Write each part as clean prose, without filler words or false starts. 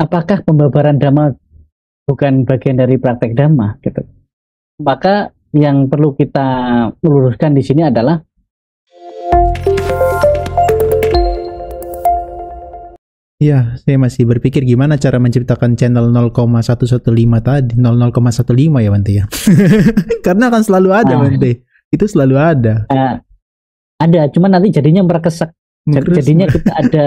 apakah pembabaran dhamma bukan bagian dari praktek dhamma gitu. Maka yang perlu kita luruskan di sini adalah Iya, saya masih berpikir gimana cara menciptakan channel 0,115 tadi, 00,15 ya Bante ya. Karena akan selalu ada Bante. Itu selalu ada. Ada, cuman nanti jadinya merekesak. Jadinya kita ada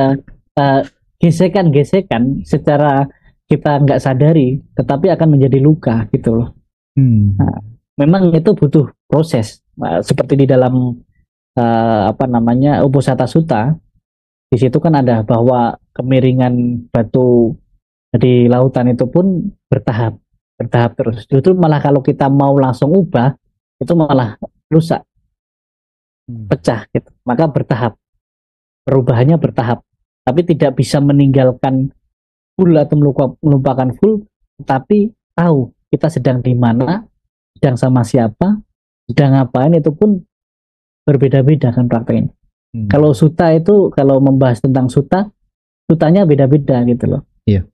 gesekan-gesekan secara kita nggak sadari, tetapi akan menjadi luka gitu loh. Nah, memang itu butuh proses. Seperti di dalam Uposatha Sutta, di situ kan ada bahwa kemiringan batu di lautan itu pun bertahap terus. Justru malah kalau kita mau langsung ubah, itu malah rusak, pecah gitu. Maka bertahap, perubahannya bertahap, tapi tidak bisa meninggalkan full atau melupakan full, tapi tahu kita sedang di mana, sedang sama siapa, sedang ngapain, itu pun berbeda-beda kan prakteknya. Kalau sutta itu, kalau membahas tentang sutanya beda-beda gitu loh. Iya.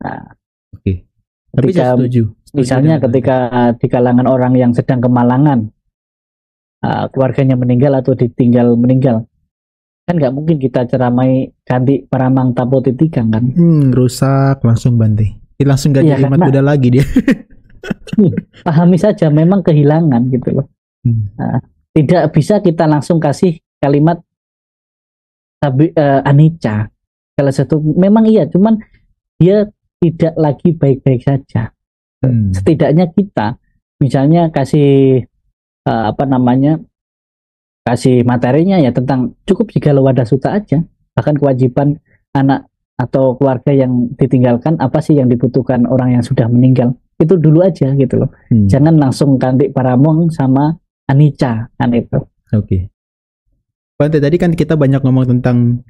Nah, Oke. Tapi saya setuju. Misalnya ketika di kalangan orang yang sedang kemalangan, keluarganya meninggal atau ditinggal meninggal, kan nggak mungkin kita ceramai ganti paramang tapo titikang kan. Rusak langsung Bante. Langsung gak jadi umat Buddha lagi dia. Pahami saja memang kehilangan gitu loh. Tidak bisa kita langsung kasih kalimat anicca. Salah satu memang iya, cuman dia tidak lagi baik-baik saja. Setidaknya kita misalnya kasih kasih materinya ya tentang cukup Sigala Sutta aja. Bahkan kewajiban anak atau keluarga yang ditinggalkan, apa sih yang dibutuhkan orang yang sudah meninggal, itu dulu aja gitu loh. Jangan langsung ganti paramong sama anicca kan itu. Oke. Bante, tadi kan kita banyak ngomong tentang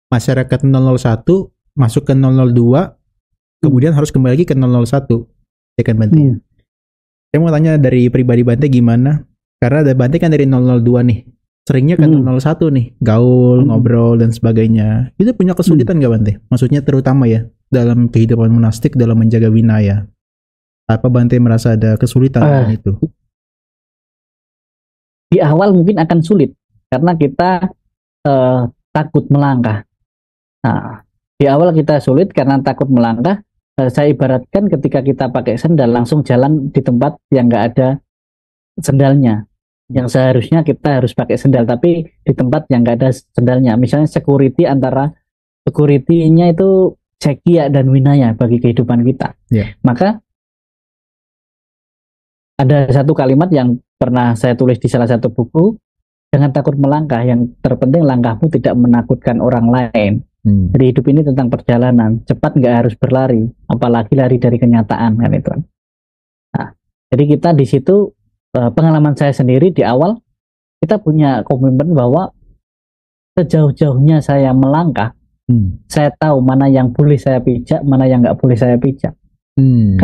masyarakat 001 masuk ke 002, kemudian harus kembali lagi ke 001, ya kan Bante? Saya mau tanya dari pribadi Bante gimana? Karena ada Bante kan dari 002 nih, seringnya ke 001 nih, gaul, ngobrol dan sebagainya. Itu punya kesulitan nggak Bante? Maksudnya terutama ya dalam kehidupan monastik, dalam menjaga winaya. Apa Bante merasa ada kesulitan dengan itu? Di awal mungkin akan sulit karena kita takut melangkah. Nah, di awal kita sulit karena takut melangkah. Saya ibaratkan ketika kita pakai sendal langsung jalan di tempat yang nggak ada sendalnya, yang seharusnya kita harus pakai sendal, tapi di tempat yang nggak ada sendalnya. Misalnya security-nya itu cekya dan winaya bagi kehidupan kita. Maka ada satu kalimat yang pernah saya tulis di salah satu buku, jangan takut melangkah, yang terpenting langkahmu tidak menakutkan orang lain. Jadi hidup ini tentang perjalanan, cepat nggak harus berlari, apalagi lari dari kenyataan kan itu. Nah, jadi kita di situ, pengalaman saya sendiri di awal, kita punya komitmen bahwa sejauh-jauhnya saya melangkah, saya tahu mana yang boleh saya pijak, mana yang nggak boleh saya pijak.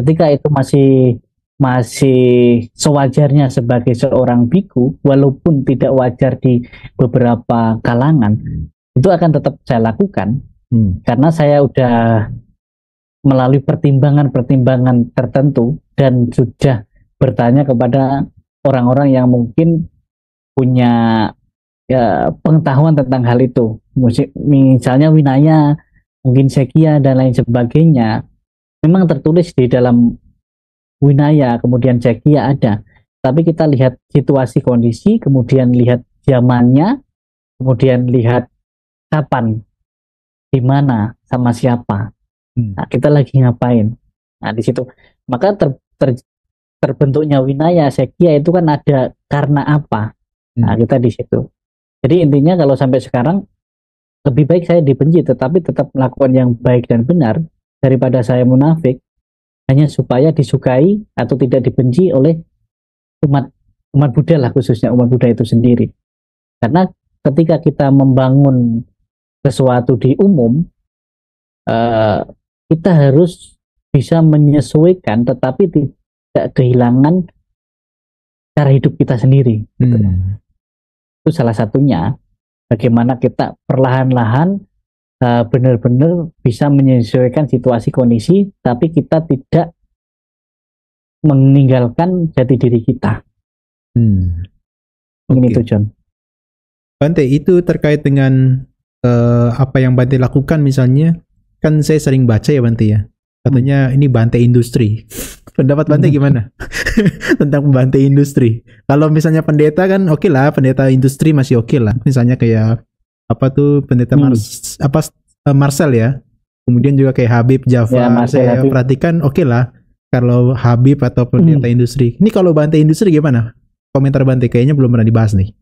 Ketika itu masih sewajarnya sebagai seorang biku, walaupun tidak wajar di beberapa kalangan, itu akan tetap saya lakukan karena saya udah melalui pertimbangan tertentu dan sudah bertanya kepada orang-orang yang mungkin punya pengetahuan tentang hal itu, misalnya winaya, mungkin sekya dan lain sebagainya. Memang tertulis di dalam winaya, kemudian sekya ada, tapi kita lihat situasi kondisi, kemudian lihat zamannya, kemudian lihat kapan, di mana, sama siapa. Nah, kita lagi ngapain. Nah, di situ maka terbentuknya winaya sekya itu kan ada karena apa. Nah, kita di situ. Jadi intinya kalau sampai sekarang lebih baik saya dibenci tetapi tetap melakukan yang baik dan benar daripada saya munafik hanya supaya disukai atau tidak dibenci oleh umat Buddha lah, khususnya umat Buddha itu sendiri. Karena ketika kita membangun sesuatu di umum, kita harus bisa menyesuaikan tetapi tidak kehilangan cara hidup kita sendiri. Gitu. Itu salah satunya bagaimana kita perlahan-lahan benar-benar bisa menyesuaikan situasi kondisi, tapi kita tidak meninggalkan jati diri kita. Ini tuh John. Bante, itu terkait dengan apa yang Bante lakukan misalnya, kan saya sering baca ya Bante ya, katanya ini Bante industri. Pendapat Bante gimana tentang Bante industri? Kalau misalnya pendeta kan oke lah, pendeta industri masih oke lah. Misalnya kayak apa tuh pendeta Marcel ya. Kemudian juga kayak Habib Jafar. Ya, saya Habib perhatikan oke lah kalau Habib atau pendeta industri. Ini kalau Bante industri gimana? Komentar Bante kayaknya belum pernah dibahas nih.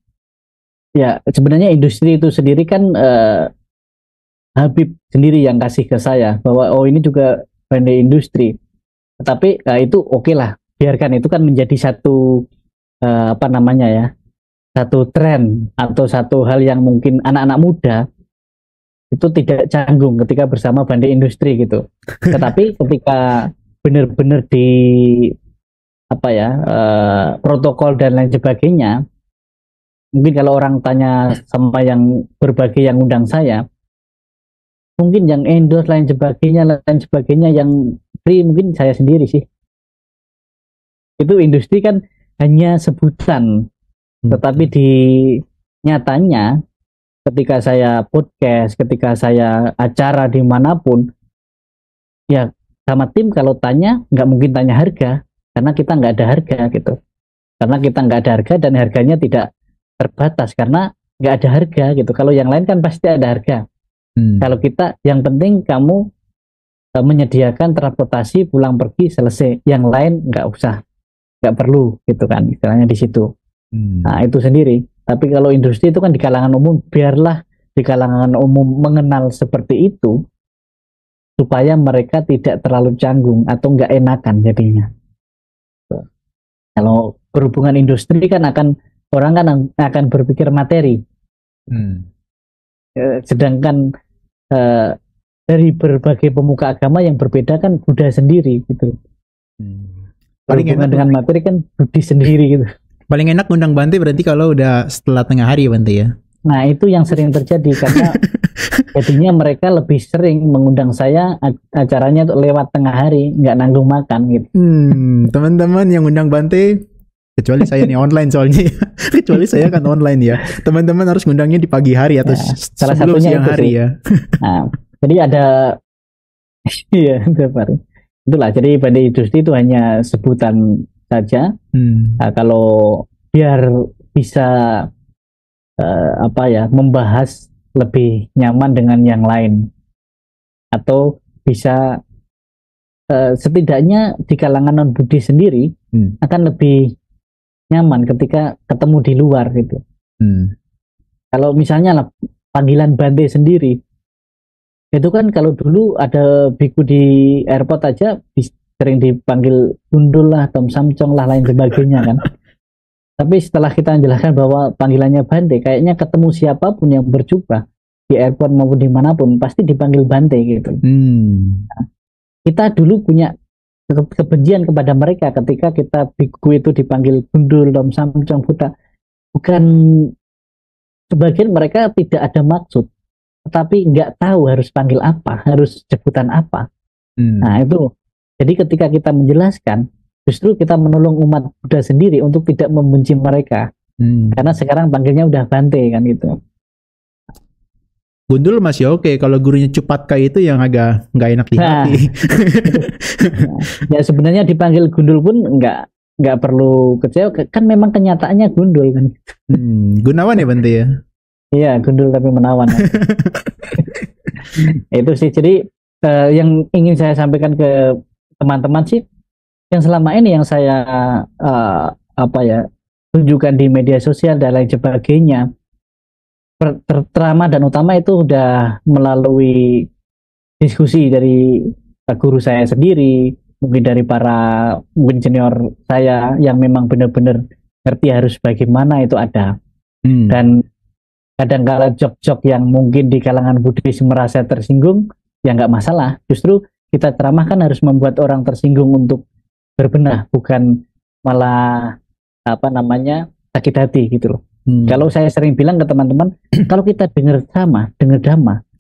Ya, sebenarnya industri itu sendiri kan Habib sendiri yang kasih ke saya bahwa ini juga Bante industri. Tapi itu oke lah, biarkan, itu kan menjadi satu satu tren atau satu hal yang mungkin anak-anak muda itu tidak canggung ketika bersama Bante industri gitu. Tetapi ketika benar-benar di protokol dan lain sebagainya, mungkin kalau orang tanya sama yang berbagai yang undang saya, mungkin yang endorse lain sebagainya yang free mungkin saya sendiri sih. Itu industri kan hanya sebutan, tetapi di nyatanya ketika saya podcast, ketika saya acara dimanapun, ya sama tim kalau tanya nggak mungkin tanya harga, karena kita nggak ada harga gitu. Karena kita nggak ada harga dan harganya tidak terbatas karena nggak ada harga gitu. Kalau yang lain kan pasti ada harga. Kalau kita, yang penting kamu menyediakan transportasi pulang pergi selesai, yang lain nggak usah, nggak perlu gitu kan, istilahnya di situ. Nah itu sendiri. Tapi kalau industri itu kan di kalangan umum, biarlah di kalangan umum mengenal seperti itu supaya mereka tidak terlalu canggung atau nggak enakan jadinya. Kalau berhubungan industri kan orang akan berpikir materi. Sedangkan dari berbagai pemuka agama yang berbeda kan Buddha sendiri gitu. Paling enak dengan materi kan budi sendiri gitu. Paling enak ngundang Bante berarti kalau udah setelah tengah hari Bante ya. Nah itu yang sering terjadi karena jadinya mereka lebih sering mengundang saya acaranya lewat tengah hari, nggak nanggung makan gitu. Teman-teman yang undang Bante, kecuali saya nih online soalnya, kecuali saya kan online ya. Teman-teman harus ngundangnya di pagi hari atau salah satunya siang hari ya. Nah, jadi ada, iya itulah. Jadi Bante industri itu hanya sebutan saja. Nah, kalau biar bisa membahas lebih nyaman dengan yang lain, atau bisa setidaknya di kalangan non Buddhis sendiri akan lebih nyaman ketika ketemu di luar gitu. Kalau misalnya panggilan Bante sendiri itu kan, kalau dulu ada biku di airport aja sering dipanggil gundul lah, tom samcong lah, lain sebagainya kan. Tapi setelah kita menjelaskan bahwa panggilannya Bante, kayaknya ketemu siapapun yang berjubah di airport maupun dimanapun pasti dipanggil Bante gitu. Nah, kita dulu punya kebencian kepada mereka ketika kita biku itu dipanggil gundul, tom samcong, Buddha. Bukan, sebagian mereka tidak ada maksud, tetapi nggak tahu harus panggil apa, harus sebutan apa. Nah itu, jadi ketika kita menjelaskan, justru kita menolong umat Buddha sendiri untuk tidak membenci mereka, karena sekarang panggilnya udah Bante kan gitu. Gundul masih oke, kalau gurunya Cupatka itu yang agak nggak enak di hati. Ya sebenarnya dipanggil gundul pun nggak perlu kecewa, kan memang kenyataannya gundul kan. Gunawan ya Bante ya. Iya, gundul tapi menawan. Itu sih. Jadi yang ingin saya sampaikan ke teman-teman sih, yang selama ini yang saya tunjukkan di media sosial dan lain sebagainya, terutama dan utama itu udah melalui diskusi dari guru saya sendiri, mungkin dari para senior saya yang memang benar-benar ngerti harus bagaimana, itu ada. Dan kadang-kala jok-jok yang mungkin di kalangan Buddhis merasa tersinggung, ya nggak masalah. Justru kita ceramah kan harus membuat orang tersinggung untuk berbenah, bukan malah sakit hati gitu loh. Kalau saya sering bilang ke teman-teman, kalau kita dengar dhamma,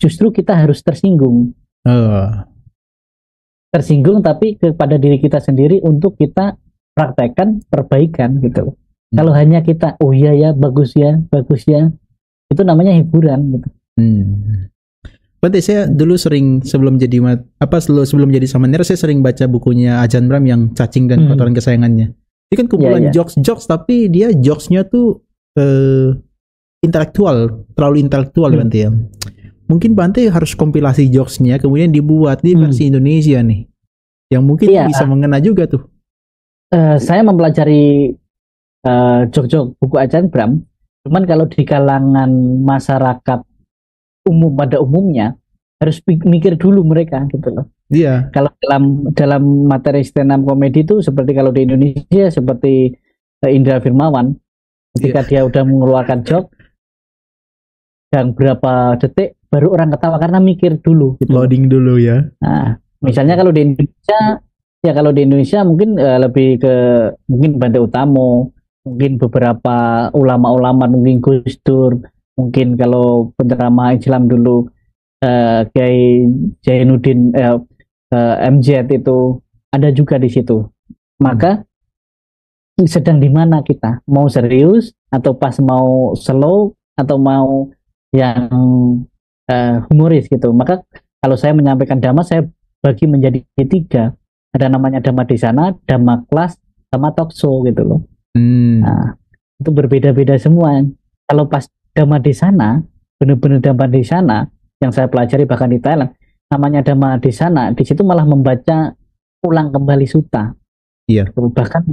justru kita harus tersinggung. Tersinggung tapi kepada diri kita sendiri untuk kita praktekkan perbaikan gitu. Kalau hanya kita, oh iya ya, bagus ya, itu namanya hiburan gitu. Berarti saya dulu sering sebelum jadi Samanera, saya sering baca bukunya Ajahn Brahm yang Cacing dan Kotoran Kesayangannya. Ini kan kumpulan jokes, tapi dia jokesnya tuh terlalu intelektual Bante ya. Mungkin Bante harus kompilasi jokesnya kemudian dibuat di versi Indonesia nih, yang mungkin bisa mengena juga tuh. Saya mempelajari jok-jok buku Ajahn Brahm, cuman kalau di kalangan masyarakat umum pada umumnya harus mikir dulu mereka gitu loh. Iya. Kalau dalam materi stand up komedi itu seperti kalau di Indonesia seperti Indra Firmawan, ketika dia udah mengeluarkan joke yang berapa detik baru orang ketawa karena mikir dulu gitu. Loading dulu ya. Nah, misalnya kalau di Indonesia mungkin lebih ke mungkin Bante Utamo, mungkin beberapa ulama-ulama, mungkin Gus Dur, mungkin kalau penceramah Islam dulu Kiai Zainuddin MZ itu ada juga di situ. Maka sedang di mana kita? Mau serius atau pas mau slow atau mau yang humoris gitu. Maka kalau saya menyampaikan dhamma, saya bagi menjadi 3. Ada namanya dhamma desana, dhamma kelas, sama talk show gitu loh. Nah, itu berbeda-beda semua. Kalau pas dhamma desana, benar-benar dhamma desana yang saya pelajari bahkan di Thailand, namanya dhamma desana, di situ malah membaca ulang kembali sutta. Iya. Bahkan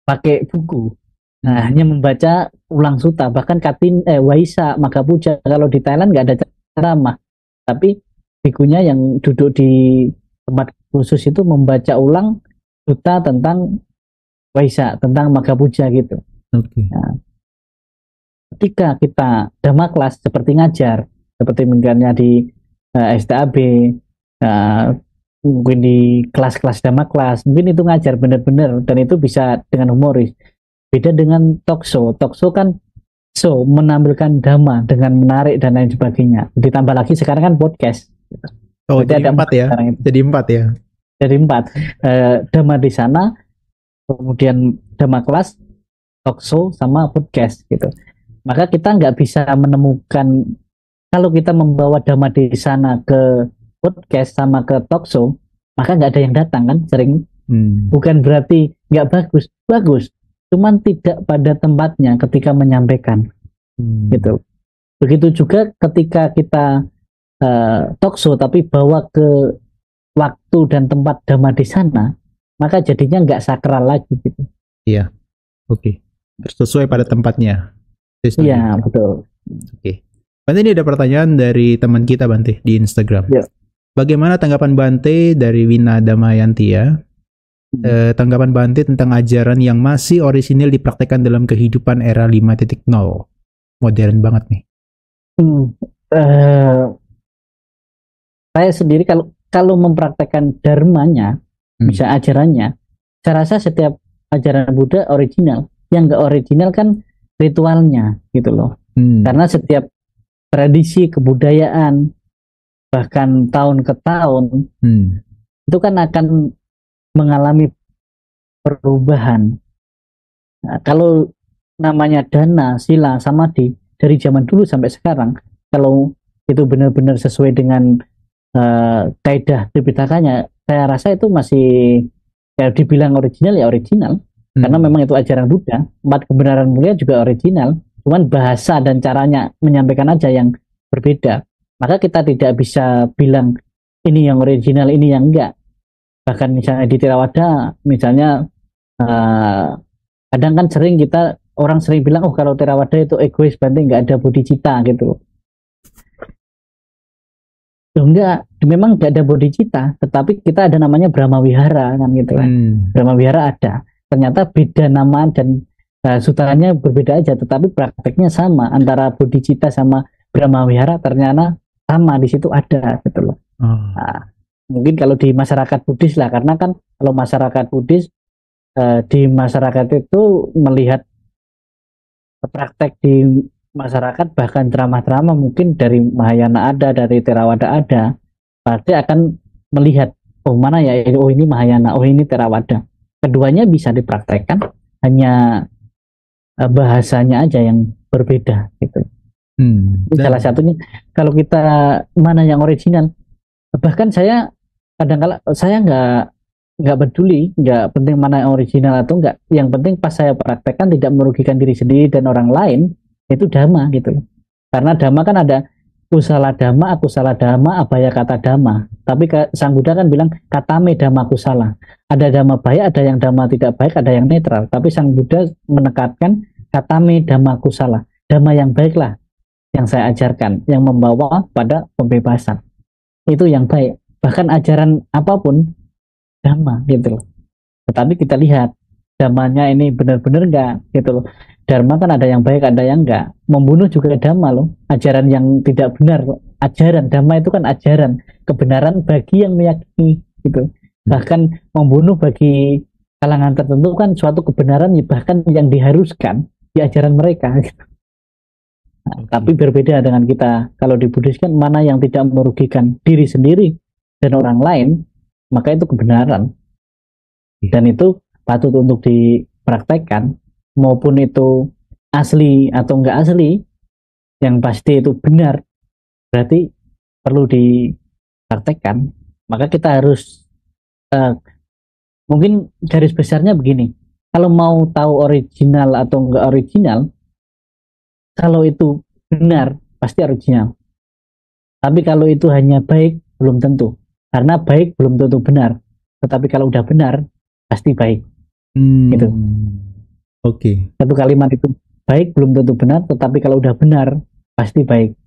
pakai buku. Nah, hanya membaca ulang sutta, bahkan Waisa, Magapuja. Kalau di Thailand nggak ada ceramah, tapi bikunya yang duduk di tempat khusus itu membaca ulang sutta tentang Waisa, tentang Magapuja gitu. Nah, ketika kita dhamma kelas seperti ngajar, seperti misalnya di STAB, mungkin di kelas-kelas dhamma kelas, mungkin itu ngajar benar-benar dan itu bisa dengan humoris. Beda dengan talk show kan menampilkan dhamma dengan menarik dan lain sebagainya. Ditambah lagi sekarang kan podcast. Jadi ada 4 ya. Jadi 4 ya. Jadi 4. Dhamma di sana, kemudian dhamma kelas, talk show sama podcast gitu. Maka kita nggak bisa menemukan, kalau kita membawa dhamma di sana ke podcast sama ke talk show, maka nggak ada yang datang kan sering. Bukan berarti nggak bagus, cuman tidak pada tempatnya ketika menyampaikan gitu. Begitu juga ketika kita talk show tapi bawa ke waktu dan tempat dhamma di sana, maka jadinya nggak sakral lagi gitu. Iya, oke. Sesuai pada tempatnya. Iya, betul. Oke. Bante, ini ada pertanyaan dari teman kita Bante di Instagram. Ya. Bagaimana tanggapan Bante dari Wina Damayanti ya? Tanggapan Bante tentang ajaran yang masih orisinil dipraktekkan dalam kehidupan era 5.0. Modern banget nih. Saya sendiri kalau mempraktekkan dharmanya, bisa ajarannya, saya rasa setiap ajaran Buddha original. Yang nggak original kan ritualnya gitu loh. Karena setiap tradisi kebudayaan bahkan tahun ke tahun itu kan akan mengalami perubahan. Nah, kalau namanya dana, sila, samadhi dari zaman dulu sampai sekarang, kalau itu benar-benar sesuai dengan kaidah Tripitaka-nya, saya rasa itu masih ya dibilang original ya original. Karena memang itu ajaran Buddha. 4 kebenaran mulia juga original, cuman bahasa dan caranya menyampaikan aja yang berbeda. Maka kita tidak bisa bilang ini yang original, ini yang enggak. Bahkan misalnya di Theravada, misalnya kadang kan orang sering bilang, oh kalau Theravada itu egois, berarti nggak ada bodhicitta gitu. Enggak, memang nggak ada bodhicitta, tetapi kita ada namanya Brahma Wihara kan gitu kan. Brahma Wihara ada. Ternyata beda nama dan sutranya berbeda aja, tetapi prakteknya sama antara bodhicitta sama Brahma Wihara, ternyata sama di situ ada gitu loh. Nah, mungkin kalau di masyarakat Buddhis lah, karena kan kalau masyarakat Buddhis di masyarakat itu melihat praktek di masyarakat bahkan ceramah-ceramah mungkin dari Mahayana ada, dari Theravada ada, pasti akan melihat oh mana ya, oh ini Mahayana, oh ini Theravada. Keduanya bisa dipraktekkan, hanya bahasanya aja yang berbeda gitu. Salah satunya kalau kita mana yang original, bahkan saya kadang-kala saya nggak peduli, nggak penting mana yang original atau enggak, yang penting pas saya praktekkan tidak merugikan diri sendiri dan orang lain, itu dhamma gitu. Karena dhamma kan ada kusala dhamma, akusala dhamma, abaya kata dhamma. Tapi Sang Buddha kan bilang katame dhamma kusala. Ada dhamma baik, ada yang dhamma tidak baik, ada yang netral. Tapi Sang Buddha menekankan katame dhamma kusala. Dhamma yang baiklah yang saya ajarkan, yang membawa pada pembebasan. Itu yang baik. Bahkan ajaran apapun dhamma gitu loh. Tetapi kita lihat dhammanya ini benar-benar enggak gitu loh. Dharma kan ada yang baik, ada yang enggak. Membunuh juga dhamma loh. Ajaran yang tidak benar. Ajaran dhamma itu kan ajaran kebenaran bagi yang meyakini gitu. Bahkan membunuh bagi kalangan tertentu kan suatu kebenaran bahkan yang diharuskan di ajaran mereka gitu. Nah, tapi berbeda dengan kita. Kalau di Buddhis kan mana yang tidak merugikan diri sendiri dan orang lain, maka itu kebenaran. Dan itu patut untuk dipraktekkan, maupun itu asli atau enggak asli, yang pasti itu benar, berarti perlu dipraktekkan. Maka kita harus mungkin garis besarnya begini, kalau mau tahu original atau enggak original, kalau itu benar pasti original, tapi kalau itu hanya baik belum tentu, karena baik belum tentu benar, tetapi kalau udah benar pasti baik. Gitu. Oke. Satu kalimat itu baik belum tentu benar, tetapi kalau udah benar pasti baik.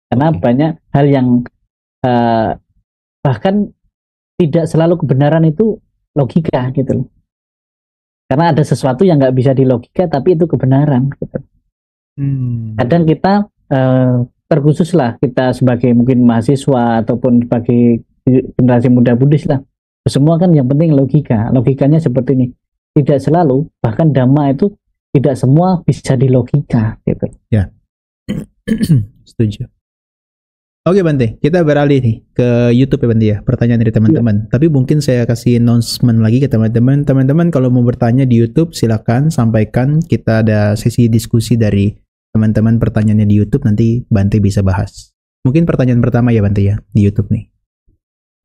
Karena banyak hal yang bahkan tidak selalu kebenaran itu logika gitu loh. Karena ada sesuatu yang nggak bisa dilogika tapi itu kebenaran gitu. Kadang kita terkhusus lah, kita sebagai mungkin mahasiswa ataupun sebagai generasi muda Buddhis lah, semua kan yang penting logika. Logikanya seperti ini. Tidak selalu, bahkan dhamma itu tidak semua bisa dilogika gitu. Ya. Setuju. Oke Bante, kita beralih nih ke YouTube ya Bante ya, pertanyaan dari teman-teman. Tapi mungkin saya kasih announcement lagi ke teman-teman. Teman-teman kalau mau bertanya di YouTube silakan sampaikan, kita ada sesi diskusi dari teman-teman pertanyaannya di YouTube, nanti Bante bisa bahas. Mungkin pertanyaan pertama ya Bante ya, di YouTube nih.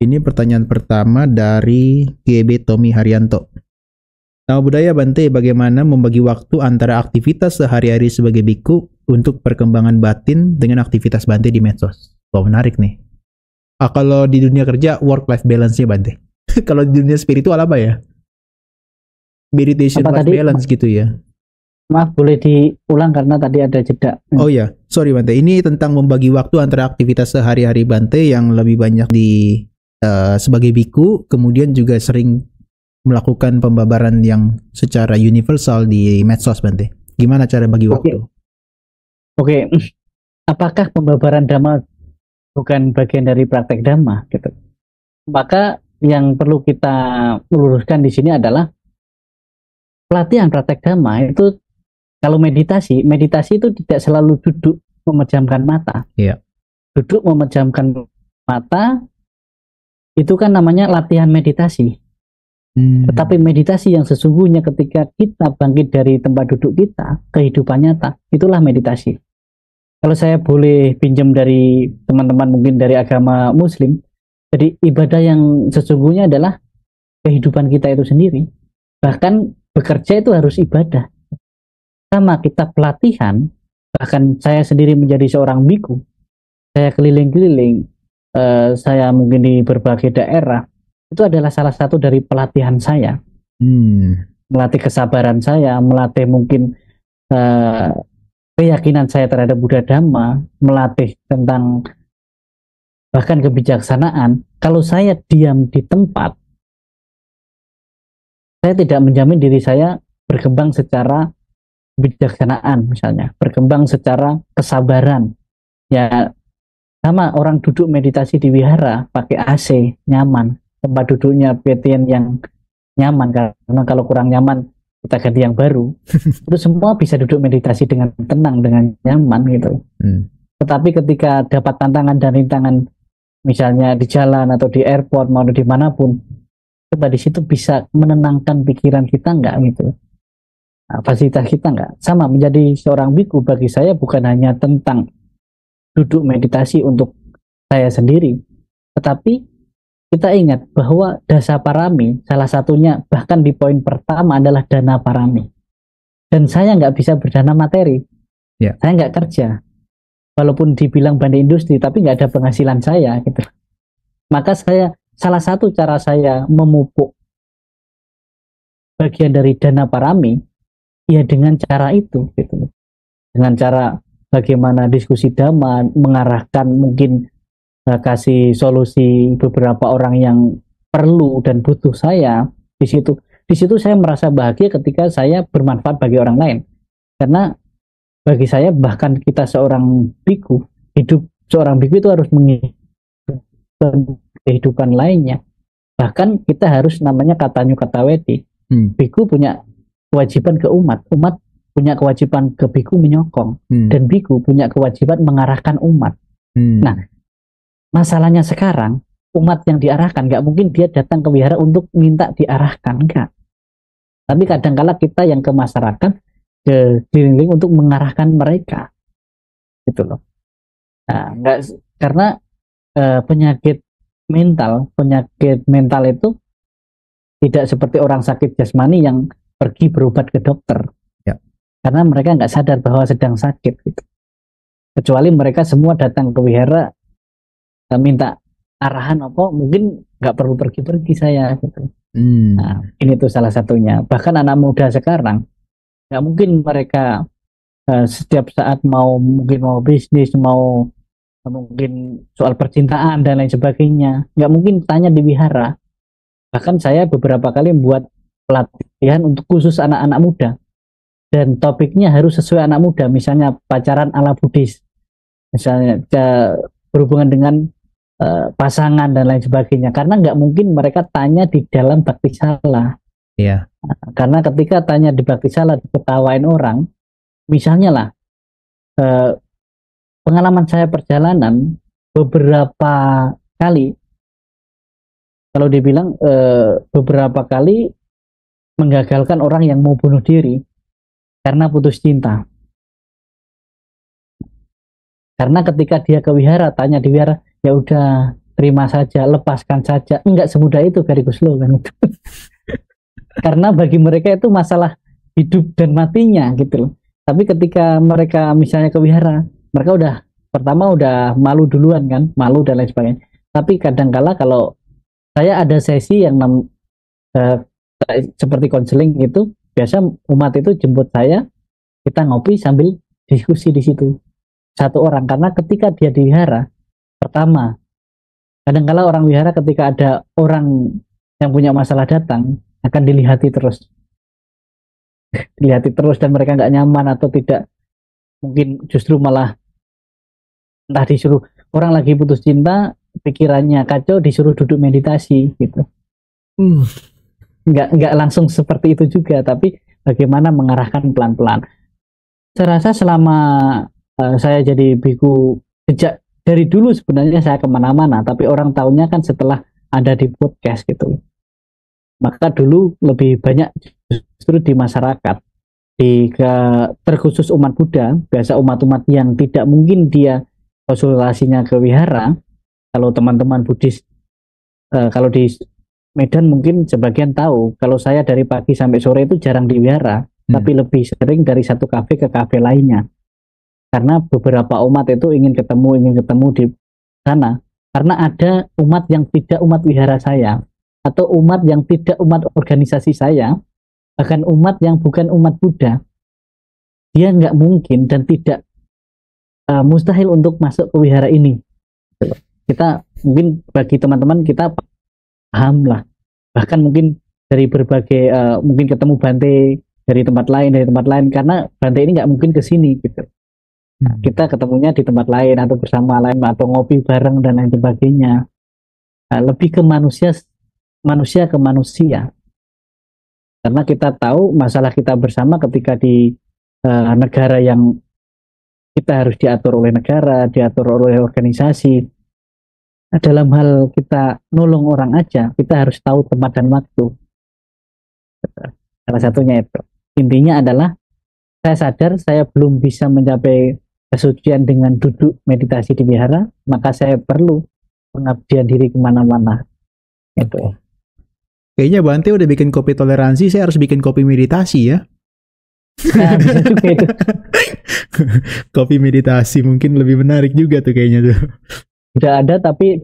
Ini pertanyaan pertama dari GB Tommy Haryanto. Nama budaya Bante, bagaimana membagi waktu antara aktivitas sehari-hari sebagai biku untuk perkembangan batin dengan aktivitas Bante di medsos? Wah, menarik nih. Kalau di dunia kerja, work-life balance-nya Bante. Kalau di dunia spiritual apa ya? Meditation life balance gitu ya. Maaf, boleh diulang karena tadi ada jeda. Oh ya, sorry Bante. Ini tentang membagi waktu antara aktivitas sehari-hari Bante yang lebih banyak di sebagai biku, kemudian juga sering melakukan pembabaran yang secara universal di medsos Bante. Gimana cara bagi waktu? Oke. Apakah pembabaran dhamma bukan bagian dari praktek dhamma gitu? Maka yang perlu kita luruskan di sini adalah pelatihan praktek dhamma itu, kalau meditasi itu tidak selalu duduk memejamkan mata. Iya. Duduk memejamkan mata itu kan namanya latihan meditasi. Tetapi meditasi yang sesungguhnya ketika kita bangkit dari tempat duduk kita, kehidupan nyata, itulah meditasi. Kalau saya boleh pinjam dari teman-teman mungkin dari agama Muslim, jadi ibadah yang sesungguhnya adalah kehidupan kita itu sendiri. Bahkan bekerja itu harus ibadah. Sama kita pelatihan, bahkan saya sendiri menjadi seorang biku, saya keliling-keliling, saya mungkin di berbagai daerah, itu adalah salah satu dari pelatihan saya. Melatih kesabaran saya, melatih mungkin keyakinan saya terhadap Buddha Dhamma, melatih tentang bahkan kebijaksanaan. Kalau saya diam di tempat, saya tidak menjamin diri saya berkembang secara kebijaksanaan misalnya, berkembang secara kesabaran. Ya sama orang duduk meditasi di wihara pakai AC nyaman, tempat duduknya PTN yang nyaman, karena kalau kurang nyaman kita ganti yang baru. Itu semua bisa duduk meditasi dengan tenang, dengan nyaman gitu. Tetapi ketika dapat tantangan dan rintangan, misalnya di jalan atau di airport mau dimanapun, coba di situ bisa menenangkan pikiran kita nggak gitu. Nah, fasilitas kita nggak sama. Menjadi seorang biku bagi saya bukan hanya tentang duduk meditasi untuk saya sendiri, tetapi kita ingat bahwa dasa parami salah satunya bahkan di poin pertama adalah dana parami. Dan saya nggak bisa berdana materi, saya nggak kerja, walaupun dibilang banding industri, tapi nggak ada penghasilan saya gitu. Maka saya salah satu cara saya memupuk bagian dari dana parami ya dengan cara itu gitu. Dengan cara bagaimana diskusi dhamma mengarahkan mungkin kasih solusi beberapa orang yang perlu dan butuh saya di situ. Di situ saya merasa bahagia ketika saya bermanfaat bagi orang lain. Karena bagi saya bahkan kita seorang biku, hidup seorang biku itu harus menghidupan kehidupan lainnya. Bahkan kita harus namanya katanyu kataweti. Biku punya kewajiban ke umat, umat punya kewajiban ke biku menyokong, dan biku punya kewajiban mengarahkan umat. Nah, masalahnya sekarang umat yang diarahkan nggak mungkin dia datang ke wihara untuk minta diarahkan, enggak. Tapi kadangkala kita yang ke masyarakat, ke keliling untuk mengarahkan mereka, gitu loh. Nah, enggak, karena penyakit mental itu tidak seperti orang sakit jasmani yang pergi berobat ke dokter, karena mereka nggak sadar bahwa sedang sakit, gitu. Kecuali mereka semua datang ke wihara minta arahan apa, mungkin nggak perlu pergi-pergi saya gitu. Nah, ini tuh salah satunya. Bahkan anak muda sekarang nggak mungkin mereka setiap saat mungkin mau bisnis, mau mungkin soal percintaan dan lain sebagainya, nggak mungkin tanya di wihara. Bahkan saya beberapa kali membuat pelatihan untuk khusus anak-anak muda, dan topiknya harus sesuai anak muda, misalnya pacaran ala Buddhis, misalnya berhubungan dengan pasangan dan lain sebagainya, karena nggak mungkin mereka tanya di dalam bakti sala. Karena ketika tanya di bakti sala diketawain orang, misalnya lah pengalaman saya perjalanan beberapa kali, kalau dibilang beberapa kali menggagalkan orang yang mau bunuh diri karena putus cinta. Karena ketika dia ke wihara, tanya di wihara, ya udah terima saja, lepaskan saja. Enggak semudah itu dari Guslo kan itu. Karena bagi mereka itu masalah hidup dan matinya gitu loh. Tapi ketika mereka misalnya ke wihara, mereka pertama udah malu duluan kan, malu dan lain sebagainya. Tapi kadangkala kalau saya ada sesi yang seperti konseling itu, biasa umat itu jemput saya, kita ngopi sambil diskusi di situ. Satu orang, karena ketika dia di wihara, pertama, kadang-kala orang wihara ketika ada orang yang punya masalah datang, akan dilihat terus dan mereka nggak nyaman atau tidak, mungkin justru malah entah disuruh orang lagi putus cinta, pikirannya kacau, disuruh duduk meditasi gitu. Nggak langsung seperti itu juga, tapi bagaimana mengarahkan pelan-pelan. Saya rasa selama saya jadi biku, sejak dari dulu sebenarnya saya kemana-mana, tapi orang tahunya kan setelah ada di podcast gitu. Maka dulu lebih banyak justru di masyarakat, terkhusus umat Buddha, biasa umat-umat yang tidak mungkin dia konsultasinya ke wihara. Kalau teman-teman Buddhis, kalau di Medan mungkin sebagian tahu, kalau saya dari pagi sampai sore itu jarang di wihara, tapi lebih sering dari satu kafe ke kafe lainnya. Karena beberapa umat itu ingin ketemu di sana. Karena ada umat yang tidak umat wihara saya, atau umat yang tidak umat organisasi saya, bahkan umat yang bukan umat Buddha. Dia nggak mungkin dan tidak mustahil untuk masuk ke wihara ini. Kita mungkin bagi teman-teman kita paham lah. Bahkan mungkin dari berbagai mungkin ketemu Bante dari tempat lain, karena Bante ini nggak mungkin ke sini gitu. Nah, kita ketemunya di tempat lain atau bersama lain atau ngopi bareng dan lain sebagainya. Nah, lebih ke manusia ke manusia. Karena kita tahu masalah kita bersama ketika di negara yang kita harus diatur oleh negara, diatur oleh organisasi. Dalam hal kita nolong orang aja, kita harus tahu tempat dan waktu. Salah satunya itu. Intinya adalah saya sadar saya belum bisa mencapai kesucian dengan duduk meditasi di wihara, maka saya perlu pengabdian diri kemana-mana. Itu. Kayaknya Bante udah bikin kopi toleransi, saya harus bikin kopi meditasi ya. Nah, bisa juga itu. Kopi meditasi mungkin lebih menarik juga tuh kayaknya tuh. Udah ada, tapi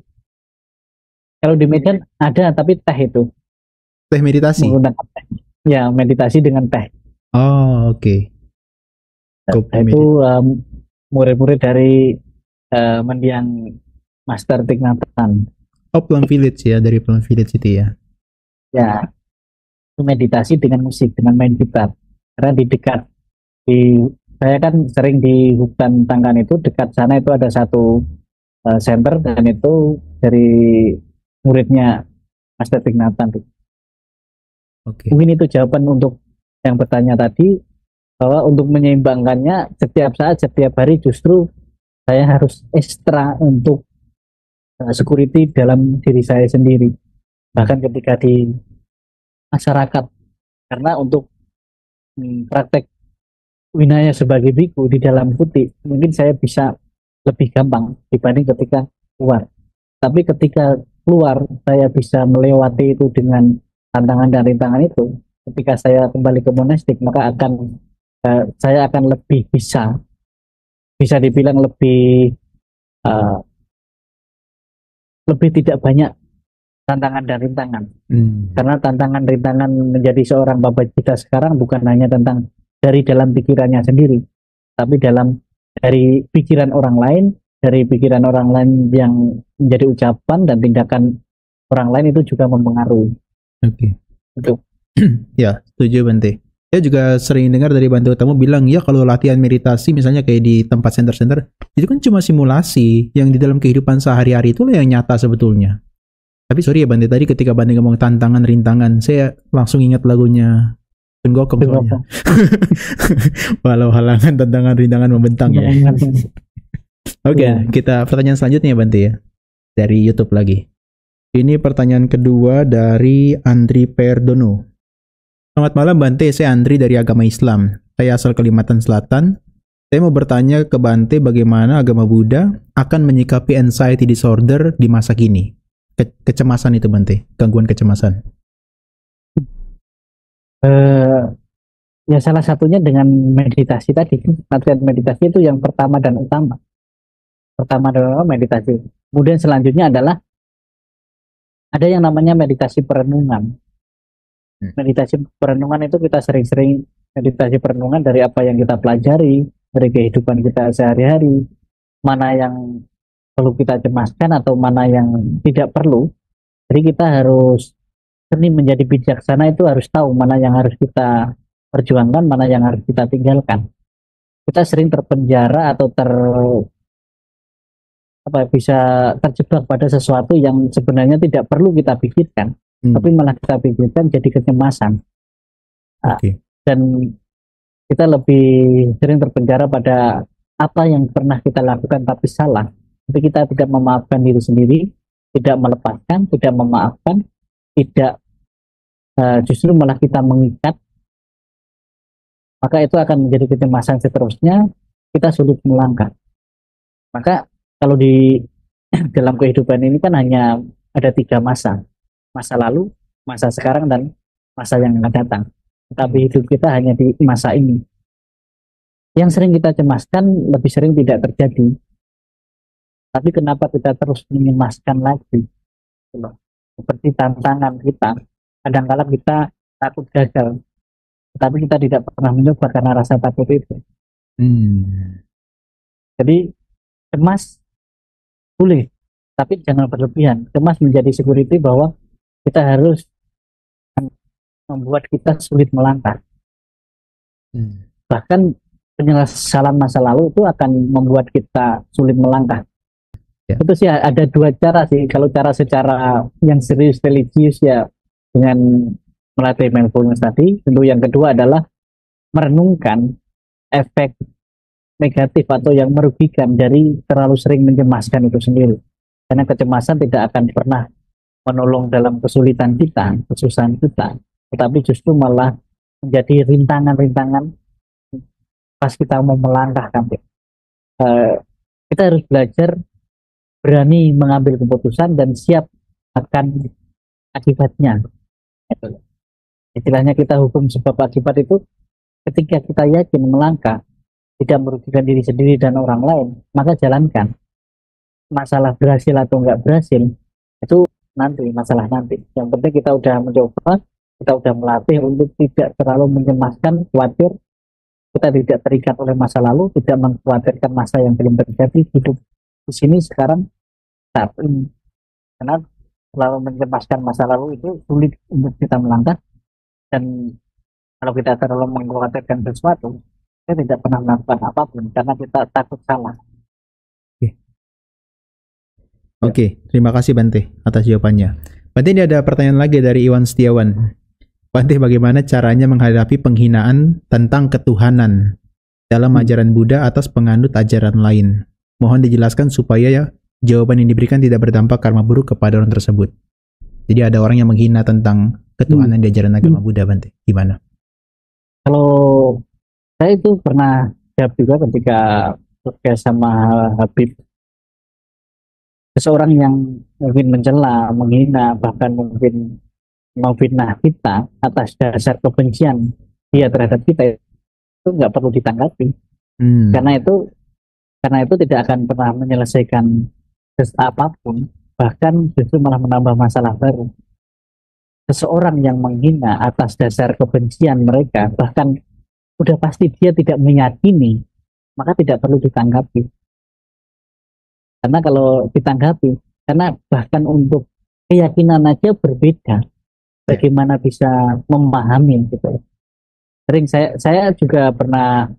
kalau di Medan ada, tapi teh itu. Teh meditasi? Menggunakan teh. Ya, meditasi dengan teh. Oh, oke. Okay. Itu murid-murid dari mendiang Master Thich Nhat Hanh. Oh, Plum Village ya, dari Plum Village itu ya. Ya, meditasi dengan musik, dengan main gitar. Karena di dekat, saya kan sering di hutan Tangkan itu, dekat sana itu ada satu center, dan itu dari muridnya Master Thich Nhat Hanh. Okay. Mungkin itu jawaban untuk yang bertanya tadi, bahwa untuk menyeimbangkannya setiap saat, setiap hari justru saya harus ekstra untuk security dalam diri saya sendiri. Bahkan ketika di masyarakat, karena untuk praktek winaya sebagai biku di dalam putih mungkin saya bisa lebih gampang dibanding ketika keluar. Tapi ketika keluar saya bisa melewati itu dengan tantangan dan rintangan itu. Ketika saya kembali ke monastik, maka saya akan lebih bisa dibilang lebih tidak banyak tantangan dan rintangan. Karena tantangan rintangan menjadi seorang babajita sekarang bukan hanya tentang dari dalam pikirannya sendiri, tapi dari pikiran orang lain, dari pikiran orang lain yang menjadi ucapan dan tindakan orang lain itu juga mempengaruhi. Oke. Itu. Ya, setuju Bante. Saya juga sering dengar dari Bante Utama bilang, ya kalau latihan meditasi misalnya kayak di tempat center-center, itu kan cuma simulasi, yang di dalam kehidupan sehari-hari itulah yang nyata sebetulnya. Tapi sorry ya Bante, tadi ketika Bante ngomong tantangan, rintangan, saya langsung ingat lagunya Sun Gokong soalnya. Walau halangan, tantangan, rintangan membentang ya. Oke, kita pertanyaan selanjutnya Bante ya. Dari YouTube lagi. Ini pertanyaan kedua dari Andri Perdono. Selamat malam Bante, saya Andri dari agama Islam. Saya asal Kalimantan Selatan. Saya mau bertanya ke Bante bagaimana agama Buddha akan menyikapi anxiety disorder di masa kini. Kecemasan itu Bante, gangguan kecemasan. Ya salah satunya dengan meditasi tadi. Latihan meditasi itu yang pertama dan utama. Pertama adalah meditasi. Kemudian selanjutnya adalah ada yang namanya meditasi perenungan. Meditasi perenungan itu kita sering-sering meditasi perenungan dari apa yang kita pelajari, dari kehidupan kita sehari-hari, mana yang perlu kita cemaskan atau mana yang tidak perlu. Jadi kita harus seni menjadi bijaksana, itu harus tahu mana yang harus kita perjuangkan, mana yang harus kita tinggalkan. Kita sering terpenjara atau bisa terjebak pada sesuatu yang sebenarnya tidak perlu kita pikirkan, tapi malah kita pikirkan jadi kecemasan. Dan kita lebih sering terpenjara pada apa yang pernah kita lakukan tapi salah. Tapi kita tidak memaafkan diri sendiri, tidak melepaskan, tidak memaafkan, tidak justru malah kita mengikat, maka itu akan menjadi kecemasan seterusnya, kita sulit melangkah. Maka kalau di dalam kehidupan ini kan hanya ada 3 masa. Masa lalu, masa sekarang, dan masa yang akan datang. Tapi hidup kita hanya di masa ini. Yang sering kita cemaskan lebih sering tidak terjadi. Tapi kenapa kita terus mencemaskan lagi? Seperti tantangan kita. Kadang-kadang kita takut gagal. Tetapi kita tidak pernah mencoba karena rasa takut itu. Jadi cemas boleh, tapi jangan berlebihan. Cemas menjadi security bahwa kita harus membuat kita sulit melangkah. Bahkan penyesalan masa lalu itu akan membuat kita sulit melangkah. Itu sih ada 2 cara sih. Kalau cara secara yang serius religius ya dengan melatih mindfulness tadi. Tentu yang kedua adalah merenungkan efek negatif atau yang merugikan dari terlalu sering mencemaskan itu sendiri. Karena kecemasan tidak akan pernah menolong dalam kesulitan kita, kesusahan kita, tetapi justru malah menjadi rintangan-rintangan pas kita mau melangkah kan. Kita harus belajar berani mengambil keputusan dan siap akan akibatnya. Istilahnya kita hukum sebab akibat itu ketika kita yakin melangkah tidak merugikan diri sendiri dan orang lain, maka jalankan. Masalah berhasil atau enggak berhasil itu nanti, masalah nanti. Yang penting kita udah mencoba, kita udah melatih untuk tidak terlalu mencemaskan, khawatir, kita tidak terikat oleh masa lalu, tidak mengkhawatirkan masa yang belum terjadi. Hidup di sini sekarang saat ini, karena terlalu mencemaskan masa lalu itu sulit untuk kita melangkah. Dan kalau kita terlalu mengkhawatirkan sesuatu, kita tidak pernah melakukan apapun karena kita takut salah. Oke, terima kasih Bante atas jawabannya. Bante, ini ada pertanyaan lagi dari Iwan Setiawan. Bante, bagaimana caranya menghadapi penghinaan tentang ketuhanan dalam ajaran Buddha atas penganut ajaran lain? Mohon dijelaskan supaya jawaban yang diberikan tidak berdampak karma buruk kepada orang tersebut. Jadi ada orang yang menghina tentang ketuhanan di ajaran agama Buddha, Bante. Gimana? Kalau saya itu pernah jawab juga ketika podcast sama Habib, seseorang yang mungkin mencela, menghina, bahkan mungkin memfitnah kita atas dasar kebencian dia terhadap kita, itu nggak perlu ditanggapi. Karena itu tidak akan pernah menyelesaikan apapun, bahkan justru malah menambah masalah baru. Seseorang yang menghina atas dasar kebencian mereka, bahkan udah pasti dia tidak meyakini, maka tidak perlu ditanggapi. Karena kalau ditanggapi, karena bahkan untuk keyakinan aja berbeda, bagaimana bisa memahami gitu. Sering saya juga pernah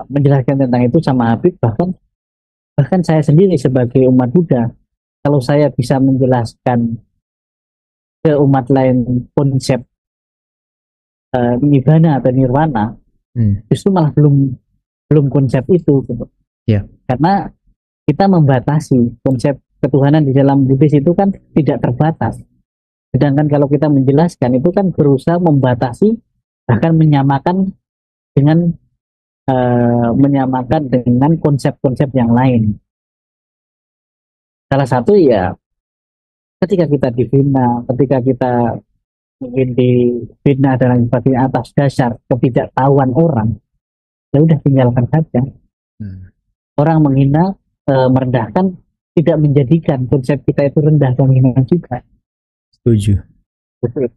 menjelaskan tentang itu sama Habib, bahkan saya sendiri sebagai umat Buddha, kalau saya bisa menjelaskan ke umat lain konsep nibbana atau nirwana, justru malah belum konsep itu gitu. Karena kita membatasi konsep ketuhanan di dalam Buddhis itu kan tidak terbatas. Sedangkan kalau kita menjelaskan itu kan berusaha membatasi, bahkan menyamakan dengan konsep-konsep yang lain. Salah satu ya ketika kita difitnah, ketika kita mungkin difitnah dan lain sebagainya atas dasar ketidaktahuan orang, ya udah tinggalkan saja. Orang menghina, merendahkan, tidak menjadikan konsep kita itu rendah dan hina juga. Setuju. Betul.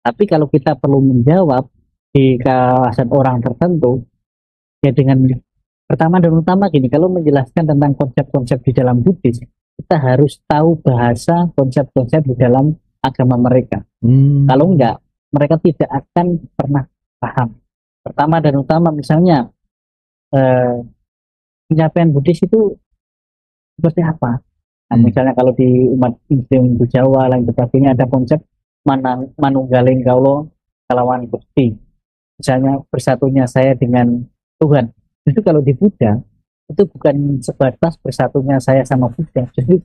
Tapi kalau kita perlu menjawab di kawasan orang tertentu, ya dengan pertama dan utama gini, kalau menjelaskan tentang konsep-konsep di dalam Buddhis, kita harus tahu bahasa konsep-konsep di dalam agama mereka. Kalau enggak, mereka tidak akan pernah paham. Pertama dan utama misalnya pencapaian Buddhis itu seperti apa? Nah, misalnya kalau di umat Muslim di Jawa lain sebagainya ada konsep manunggaling kaulo kalawan Gusti. Misalnya bersatunya saya dengan Tuhan. Itu kalau di Buddha itu bukan sebatas bersatunya saya sama Buddha. Jadi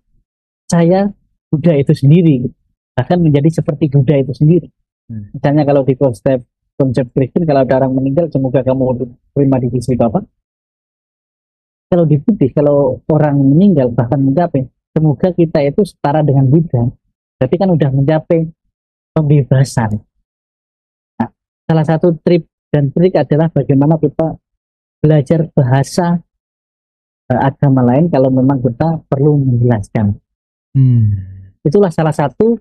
saya Buddha itu sendiri, bahkan menjadi seperti Buddha itu sendiri. Misalnya kalau di konsep Kristen, kalau ada orang meninggal, semoga kamu terima di sisi Bapa. Kalau di Buddhis, kalau orang meninggal bahkan mencapai, semoga kita itu setara dengan Buddha. Berarti kan udah mencapai pembebasan. Nah, salah satu trik adalah bagaimana kita belajar bahasa agama lain kalau memang kita perlu menjelaskan. Itulah salah satu,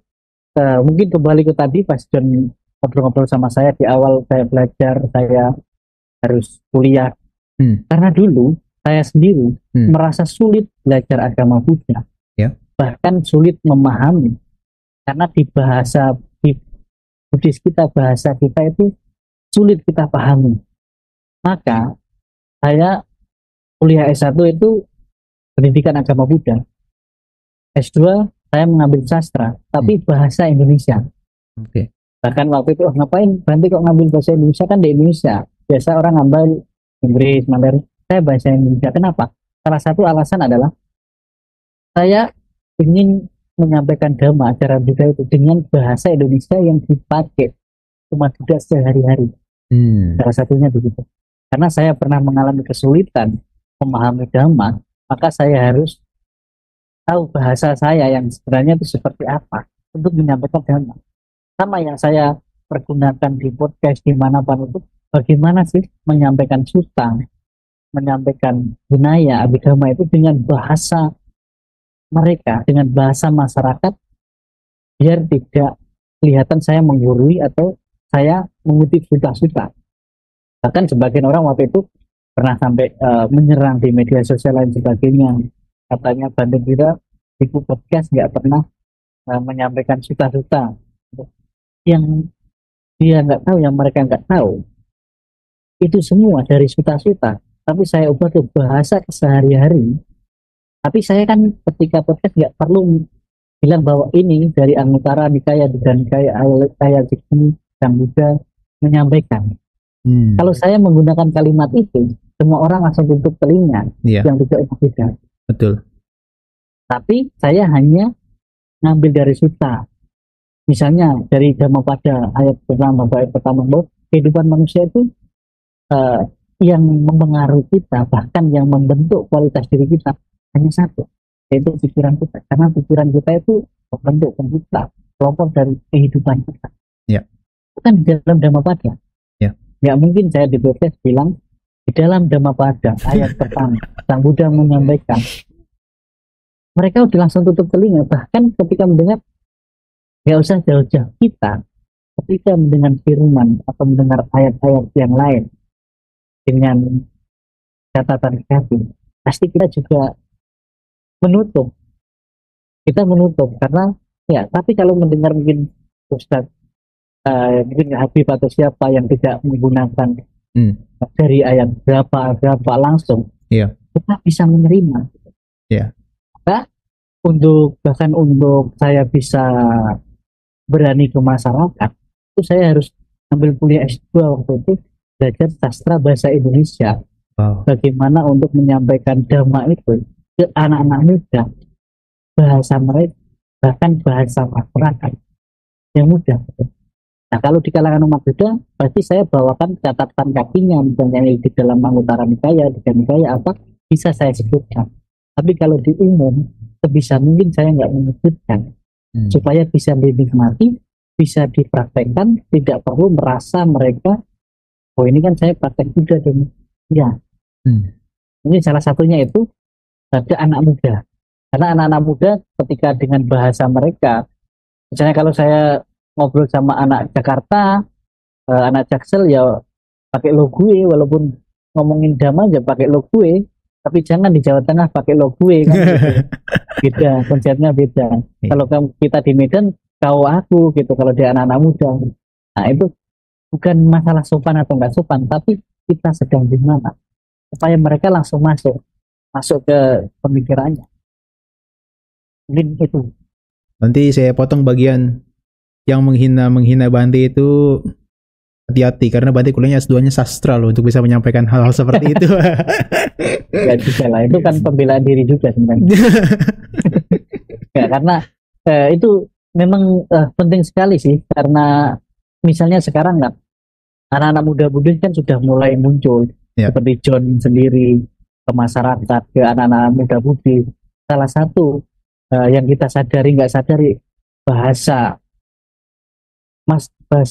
mungkin kembali ke tadi pas John ngobrol-ngobrol sama saya di awal, saya belajar, saya harus kuliah. Karena dulu saya sendiri merasa sulit belajar agama Buddha, bahkan sulit memahami, karena di Buddhis kita, bahasa kita itu sulit kita pahami. Maka saya kuliah S1 itu pendidikan agama Buddha, S2 saya mengambil sastra tapi bahasa Indonesia. Bahkan waktu itu, ngapain Banti kok ngambil bahasa Indonesia, kan di Indonesia biasa orang ngambil Inggris, Mandarin, saya bahasa Indonesia. Kenapa? Salah satu alasan adalah saya ingin menyampaikan dhamma acara Buddha itu dengan bahasa Indonesia yang dipakai umat Buddha sehari-hari. Salah satunya begitu. Karena saya pernah mengalami kesulitan memahami dhamma, maka saya harus tahu bahasa saya yang sebenarnya itu seperti apa untuk menyampaikan dhamma. Sama yang saya pergunakan di podcast dimanapun itu, bagaimana sih menyampaikan sutta, menyampaikan Vinaya, Abhidhamma itu dengan bahasa mereka, dengan bahasa masyarakat, biar tidak kelihatan saya menggurui atau saya mengutip suta-suta. Bahkan sebagian orang waktu itu pernah sampai menyerang di media sosial lain sebagainya. Katanya Bante Kira di podcast nggak pernah menyampaikan suta-suta. Yang dia nggak tahu, yang mereka nggak tahu, itu semua dari suta-suta. Tapi saya ubah ke bahasa sehari-hari. Tapi saya kan ketika podcast nggak perlu bilang bahwa ini dari Anguttara Nikaya, dan Nikaya Jikni yang juga menyampaikan. Kalau saya menggunakan kalimat itu, semua orang langsung tutup telinga yang tidak berbeda. Betul. Tapi saya hanya ngambil dari sutta. Misalnya dari Dhammapada ayat pertama, bahwa kehidupan manusia itu yang mempengaruhi kita, bahkan yang membentuk kualitas diri kita hanya satu, yaitu pikiran kita. Karena pikiran kita itu membentuk kita, kelompok dari kehidupan kita. Itu kan di dalam Dhammapada. Nggak mungkin saya di podcast bilang di dalam Dhammapada ayat pertama Sang Buddha menyampaikan, mereka udah langsung tutup telinga. Bahkan ketika mendengar, nggak usah jauh-jauh, kita ketika mendengar firman atau mendengar ayat-ayat yang lain dengan catatan kaki, pasti kita juga menutup. Kita menutup karena tapi kalau mendengar mungkin Ustaz mungkin Habib atau siapa yang tidak menggunakan dari ayat berapa langsung, kita bisa menerima. Maka bahkan untuk saya bisa berani ke masyarakat, itu saya harus ambil kuliah S2 waktu itu, belajar sastra bahasa Indonesia. Bagaimana untuk menyampaikan dhamma itu ke anak-anak muda, bahasa mereka, bahkan bahasa masyarakat yang mudah. Nah, kalau di kalangan umat Buddha, pasti saya bawakan catatan kakinya, misalnya di dalam Anguttara Nikaya, di Nikaya apa, bisa saya sebutkan. Tapi kalau di umum, sebisa mungkin saya nggak menyebutkan, supaya bisa dinikmati, bisa dipraktekkan, tidak perlu merasa mereka, oh ini kan saya praktek Buddha dan ini salah satunya itu pada anak muda. Karena anak-anak muda ketika dengan bahasa mereka, misalnya kalau saya ngobrol sama anak Jakarta, anak Jaksel ya pakai lo gue, walaupun ngomongin dhamma aja pakai lo gue, tapi jangan di Jawa Tengah pakai lo gue kan gitu. Beda, konsepnya beda. Kalau kita di Medan kau aku gitu, kalau di anak-anak muda. Nah itu bukan masalah sopan atau enggak sopan, tapi kita sedang di mana supaya mereka langsung masuk ke pemikirannya. Mungkin itu. Nanti saya potong bagian yang menghina Bante itu, hati-hati karena Bante kuliahnya S2-nya sastra loh untuk bisa menyampaikan hal-hal seperti itu. Ya juga lah, itu kan pembelaan diri juga sebenarnya. Ya, karena itu memang penting sekali sih, karena misalnya sekarang kan anak-anak muda Buddhis kan sudah mulai muncul, seperti John sendiri ke masyarakat, ke anak-anak muda Buddhis. Salah satu yang kita sadari nggak sadari, bahasa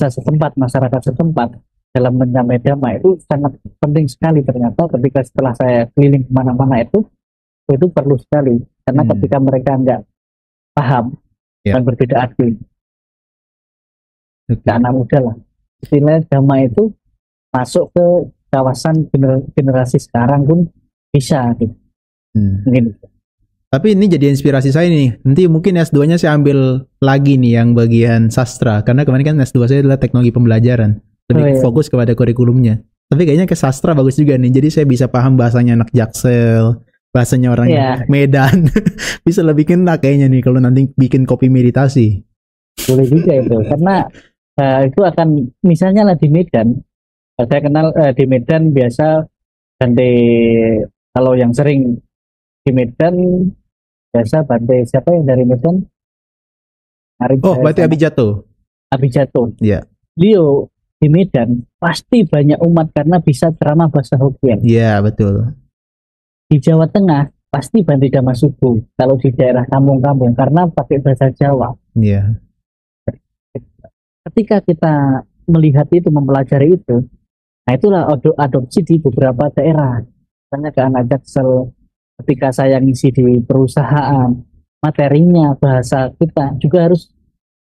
setempat, masyarakat setempat dalam menyampaikan dhamma itu sangat penting sekali. Ternyata ketika setelah saya keliling kemana-mana itu perlu sekali, karena ketika mereka nggak paham dan berbeda arti, anak muda lah, istilahnya dhamma itu masuk ke kawasan generasi sekarang pun bisa gitu. Mungkin. Tapi ini jadi inspirasi saya nih. Nanti mungkin S2-nya saya ambil lagi nih yang bagian sastra. Karena kemarin kan S2 saya adalah teknologi pembelajaran. Lebih fokus kepada kurikulumnya. Tapi kayaknya ke sastra bagus juga nih. Jadi saya bisa paham bahasanya anak Jaksel, bahasanya orang Medan. Bisa lebih kena kayaknya nih kalau nanti bikin kopi meditasi. Boleh juga itu. Karena itu akan misalnya lah di Medan, saya kenal di Medan biasa Bante, kalau yang sering di Medan biasa Bante siapa yang dari Medan? Arif Oh, Bante Abijato. Abijato. Iya. Beliau di Medan pasti banyak umat karena bisa ceramah bahasa Hokkien. Iya, betul. Di Jawa Tengah pasti Bante Damasubu kalau di daerah kampung-kampung karena pakai bahasa Jawa. Iya. Ketika kita melihat itu, mempelajari itu, nah itulah adopsi di beberapa daerah. Misalnya ke anak Jaksel, ketika saya ngisi di perusahaan, materinya bahasa kita juga harus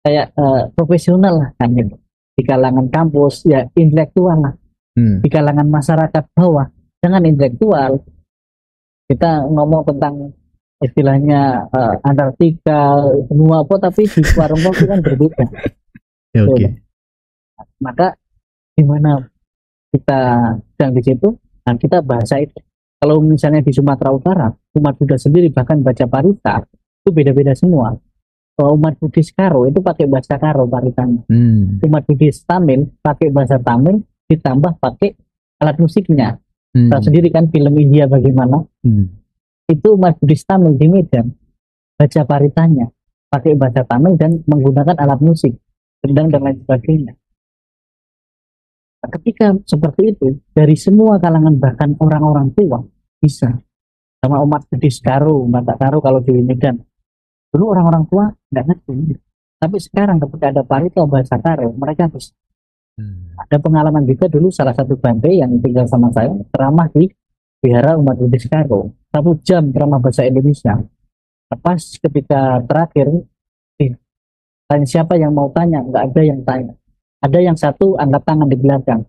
kayak profesional lah kan gitu. Di kalangan kampus ya intelektual lah. Di kalangan masyarakat bawah jangan intelektual. Kita ngomong tentang istilahnya Antartika, semua apa, tapi di warung kopi kan berbeda. Ya, oke. Maka gimana kita sedang di situ, nah kita bahasa itu. Kalau misalnya di Sumatera Utara, umat Buddha sendiri bahkan baca parita itu beda-beda semua. Kalau umat Buddhis Karo itu pakai bahasa Karo paritanya. Umat Buddhis Tamil pakai bahasa Tamil ditambah pakai alat musiknya. Tahu sendiri kan film India bagaimana? Itu umat Buddhis Tamil di Medan baca paritanya pakai bahasa Tamil dan menggunakan alat musik, gendang dan lain sebagainya. Nah, ketika seperti itu dari semua kalangan bahkan orang-orang tua bisa sama umat Buddhis Karo, Batak Karo kalau di Medan. Dulu orang-orang tua nggak ngerti, tapi sekarang ketika ada parita bahasa Karo mereka bisa. Ada pengalaman juga dulu salah satu Bante yang tinggal sama saya ceramah di Wihara umat Buddhis Karo 1 jam ceramah bahasa Indonesia. Pas ketika terakhir tanya siapa yang mau tanya, nggak ada yang tanya. Ada yang satu angkat tangan di belakang.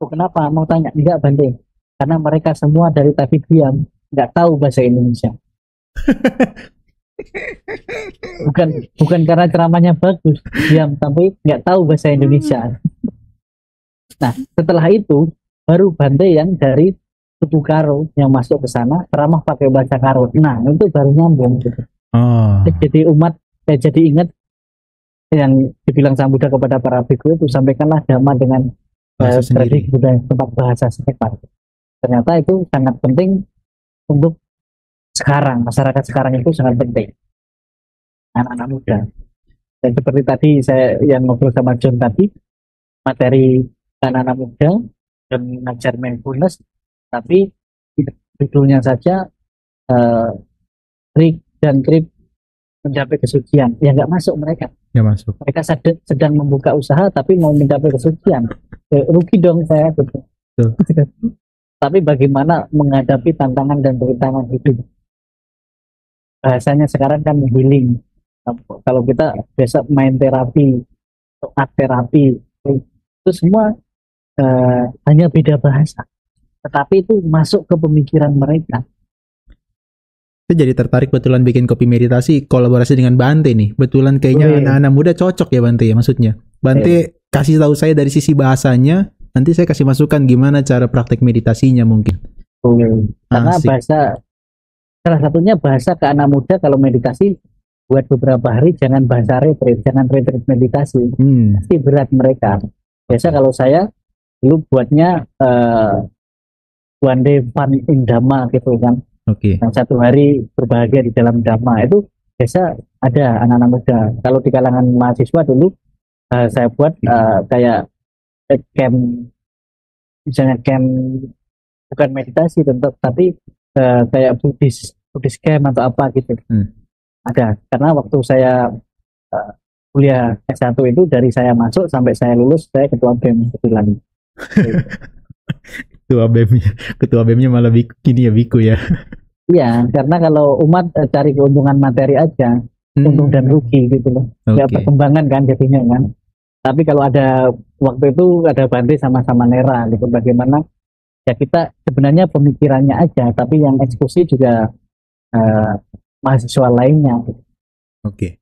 Oh, kenapa mau tanya? Enggak Bante, karena mereka semua dari tadi diam, nggak tahu bahasa Indonesia. bukan karena ceramahnya bagus, diam tapi nggak tahu bahasa Indonesia. Nah setelah itu baru Bante yang dari suku Karo yang masuk ke sana ceramah pakai bahasa Karo. Nah itu baru nyambung gitu. Jadi umat jadi ingat yang dibilang Sang Buddha kepada para bhikkhu itu, sampaikanlah dhamma dengan tradisi budaya tempat bahasa sekitar. Ternyata itu sangat penting untuk sekarang, masyarakat sekarang itu sangat penting, anak-anak muda. Dan seperti tadi saya yang ngobrol sama John tadi, materi anak-anak muda dan mengajar mindfulness, tapi judulnya saja Rik dan Krip mencapai kesucian, ya nggak masuk mereka. Nggak masuk. Mereka sedang membuka usaha tapi mau mencapai kesucian, rugi dong saya gitu. Tapi bagaimana menghadapi tantangan dan rintangan hidup? Bahasanya sekarang kan healing. Kalau kita biasa main terapi, art terapi, itu semua hanya beda bahasa. Tetapi itu masuk ke pemikiran mereka. Saya jadi tertarik betulan bikin kopi meditasi kolaborasi dengan Bante nih. Betulan kayaknya anak-anak muda cocok ya Bante ya maksudnya. Bante kasih tahu saya dari sisi bahasanya, nanti saya kasih masukan gimana cara praktek meditasinya mungkin. Karena bahasa, salah satunya bahasa ke anak muda kalau meditasi buat beberapa hari jangan bahasa retreat, jangan retreat meditasi. Pasti berat mereka. Biasa kalau saya dulu buatnya one day fun in Dhamma gitu kan. Yang 1 hari berbahagia di dalam Dhamma itu biasa ada anak-anak muda. Kalau di kalangan mahasiswa dulu saya buat kayak camp, misalnya camp bukan meditasi tentu, tapi kayak Buddhist camp atau apa gitu. Ada, karena waktu saya kuliah S1 itu dari saya masuk sampai saya lulus saya ketua BEM kebetulan. Ketua BEM-nya malah gini ya biku ya. Iya, karena kalau umat cari keuntungan materi aja, untung dan rugi gitu loh. Nggak perkembangan kan jadinya kan. Tapi kalau ada waktu itu ada Bante sama-sama Nera gitu, bagaimana ya kita sebenarnya pemikirannya aja, tapi yang eksekusi juga mahasiswa lainnya. Oke.